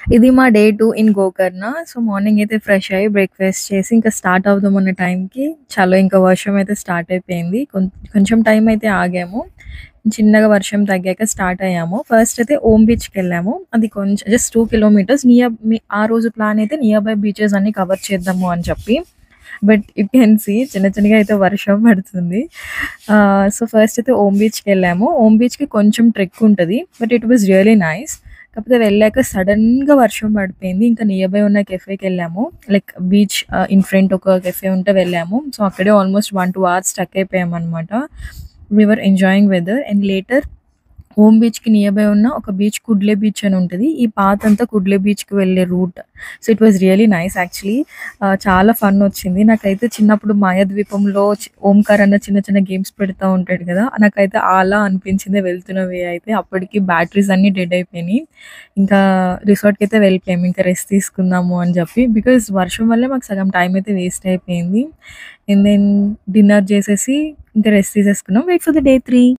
ఇది మా day 2 in Gokarna. So, morning అయితే ఫ్రెష్ అయ్యి బ్రేక్‌ఫాస్ట్ చేసి ఇంకా స్టార్ట్ అవుదామన్న టైంకి చలో ఇంకా వర్షం అయితే స్టార్ట్ అయిపోయింది. కొంచెం టైం అయితే ఆగాము. చిన్నగా వర్షం తగ్గాక స్టార్ట్ అయ్యాము. ఫస్ట్ అయితే ఓమ్ బీచ్‌కెళ్ళాము. అది కొంచెం జస్ట్ 2 కిలోమీటర్స్ ఆ రోజు ప్లాన్ అయితే నియర్ బై బీచెస్ అన్నీ కవర్ చేద్దాము అని చెప్పి. బట్ యూ కెన్ సీ చిన్న చిన్నగా అయితే వర్షం పడుతుంది. సో, ఫస్ట్ అయితే ఓమ్ బీచ్‌కెళ్ళాము. ఓమ్ బీచ్‌కి కొంచెం ట్రెక్ ఉంటది. But it was really nice. కాకపోతే వెళ్ళాక సడెన్‌గా వర్షం పడిపోయింది. ఇంకా నియర్ బై ఉన్న కెఫేకెళ్ళాము. లైక్ బీచ్ ఇన్ ఫ్రంట్ ఒక కెఫే ఉంటే వెళ్ళాము. సో, అక్కడే ఆల్‌మోస్ట్ 1, 2 అవర్స్ స్టక్ అయిపోయామనమాట. We were enjoying weather and later Om బీచ్‌కి నియర్ బై ఉన్న ఒక బీచ్ కుడ్లే బీచ్ అని ఉంటది. ఈ పాత్ అంతా కుడ్లే బీచ్‌కి వెళ్ళే route. So, it was really nice actually. చాలా ఫన్ వచ్చింది. నాకైతే చిన్నప్పుడు మాయాద్వీపంలో ఓంకార్ అన్న చిన్న చిన్న గేమ్స్ పెడతా ఉంటాడు కదా! నాకైతే అలా అనిపించింది వెళ్తున్న వే అయితే. అప్పటికి బ్యాటరీస్ అన్నీ డెడ్ అయిపోయినాయి. ఇంకా రిసార్ట్‌కైతే వెళ్ళిపోయాము. ఇంకా రెస్ట్ తీసుకుందాము అని చెప్పి. బికాజ్ వర్షం వల్లే మాకు సగం టైం అయితే వేస్ట్ అయిపోయింది. అండ్ దెన్ డిన్నర్ చేసేసి ఇంకా రెస్ట్ తీసేసుకున్నాం. Wait for the day 3.